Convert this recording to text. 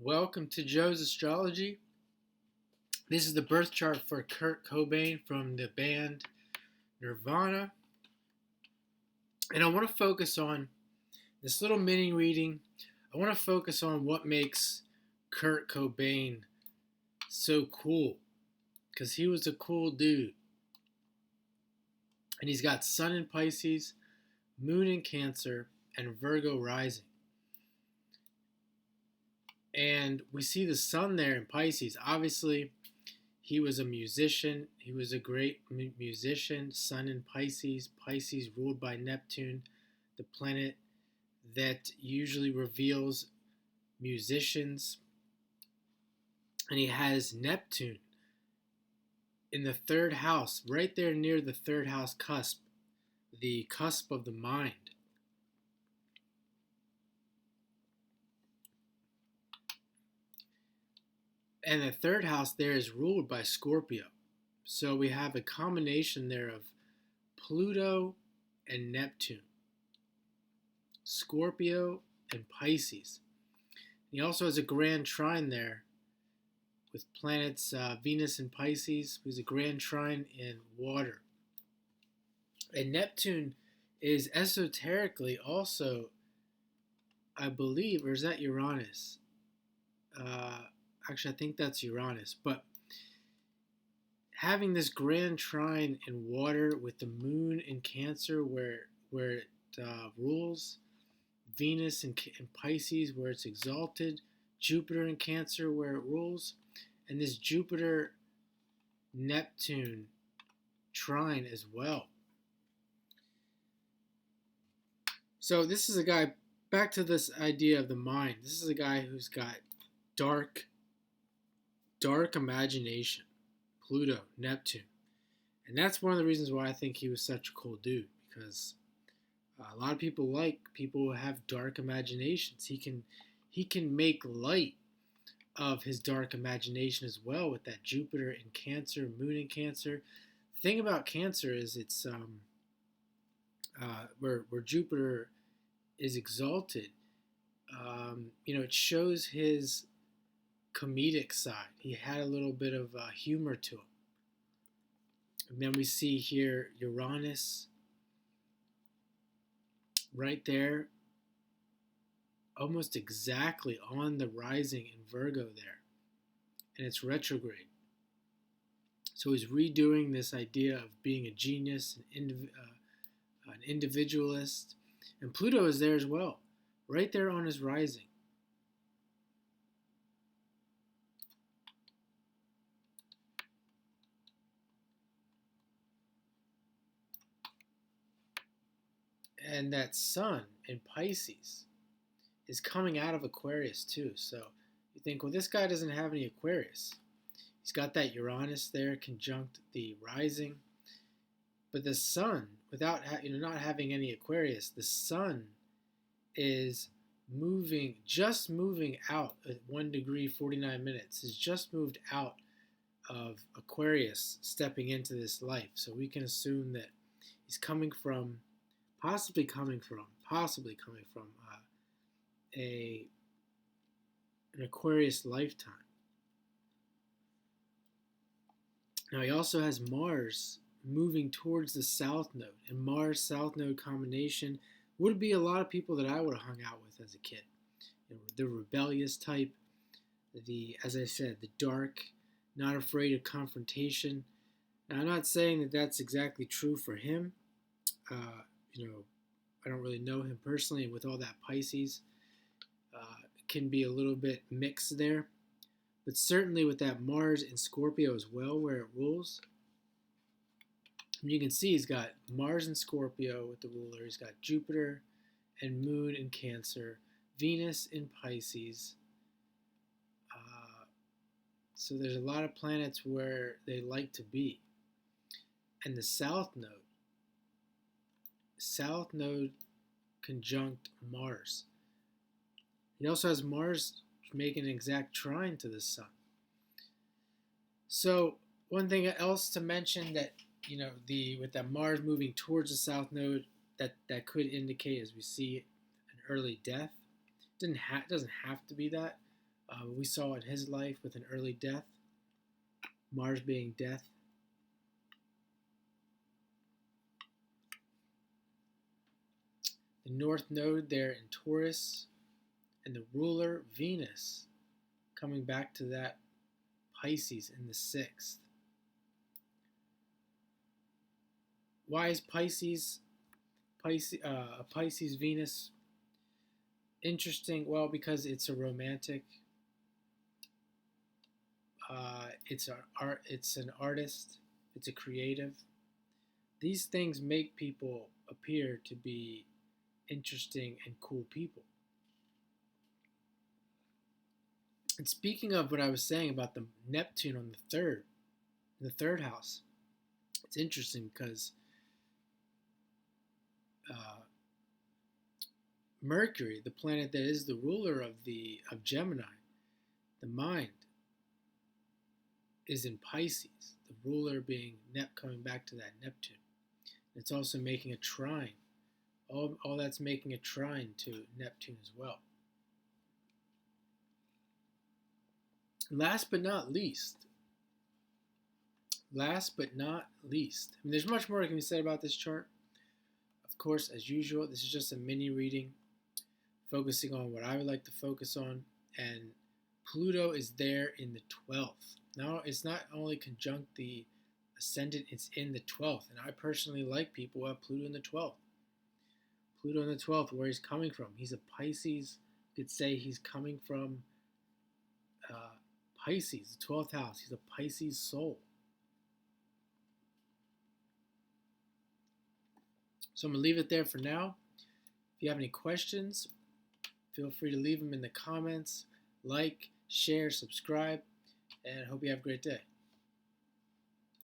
Welcome to Joe's Astrology. This is the birth chart for Kurt Cobain from the band Nirvana. And I want to focus on this little mini reading. I want to focus on what makes Kurt Cobain so cool. Because he was a cool dude. And he's got Sun in Pisces, Moon in Cancer, and Virgo rising. And we see the Sun there in Pisces. Obviously, he was a musician. He was a great musician. Sun in Pisces. Pisces ruled by Neptune, the planet that usually reveals musicians. And he has Neptune in the third house, right there near the third house cusp, the cusp of the mind. And the third house there is ruled by Scorpio. So we have a combination there of Pluto and Neptune, Scorpio and Pisces. He also has a grand trine there with planets Venus and Pisces. There's a grand trine in water. And Neptune is esoterically also, I believe, or is that Uranus? Actually, I think that's Uranus. But having this grand trine in water with the moon in Cancer where it rules, Venus in Pisces where it's exalted, Jupiter in Cancer where it rules, and this Jupiter-Neptune trine as well. So this is a guy, back to this idea of the mind, this is a guy who's got dark imagination. Pluto, Neptune. And that's one of the reasons why I think he was such a cool dude, because a lot of people like people who have dark imaginations. He can make light of his dark imagination as well with that Jupiter in Cancer, Moon in Cancer. The thing about Cancer is it's where Jupiter is exalted. It shows his comedic side. He had a little bit of humor to him. And then we see here Uranus right there, almost exactly on the rising in Virgo there. And it's retrograde. So he's redoing this idea of being a genius, an individualist. And Pluto is there as well, right there on his rising. And that Sun in Pisces is coming out of Aquarius too. So you think, well, this guy doesn't have any Aquarius. He's got that Uranus there conjunct the rising. But the Sun, without not having any Aquarius, the Sun is just moving out at 1 degree 49 minutes. Has just moved out of Aquarius, stepping into this life. So we can assume that he's possibly coming from an Aquarius lifetime. Now he also has Mars moving towards the South Node, and Mars South Node combination would be a lot of people that I would have hung out with as a kid. The rebellious type, as I said, the dark, not afraid of confrontation. Now, I'm not saying that that's exactly true for him. I don't really know him personally, and with all that Pisces, it can be a little bit mixed there. But certainly with that Mars in Scorpio as well, where it rules, you can see he's got Mars in Scorpio with the ruler. He's got Jupiter and Moon in Cancer, Venus in Pisces. So there's a lot of planets where they like to be. And the South Node conjunct Mars. He also has Mars making an exact trine to the Sun. So one thing else to mention that with that Mars moving towards the South Node, that could indicate, as we see, an early death. It doesn't have to be that. We saw in his life with an early death, Mars being death. The North Node there in Taurus, and the ruler Venus coming back to that Pisces in the 6th. Why is Pisces Venus interesting? Well, because it's a romantic. It's an artist. It's a creative. These things make people appear to be interesting and cool people. And speaking of what I was saying about the Neptune on the third house, it's interesting because Mercury, the planet that is the ruler of Gemini, the mind, is in Pisces. The ruler being coming back to that Neptune. It's also making a trine. All that's making a trine to Neptune as well. Last but not least, I mean, there's much more that can be said about this chart. Of course, as usual, this is just a mini reading focusing on what I would like to focus on. And Pluto is there in the 12th. Now, it's not only conjunct the ascendant, it's in the 12th. And I personally like people who have Pluto in the 12th. Pluto in the 12th, where he's coming from. He's a Pisces. You could say he's coming from Pisces, the 12th house. He's a Pisces soul. So I'm going to leave it there for now. If you have any questions, feel free to leave them in the comments. Like, share, subscribe, and I hope you have a great day.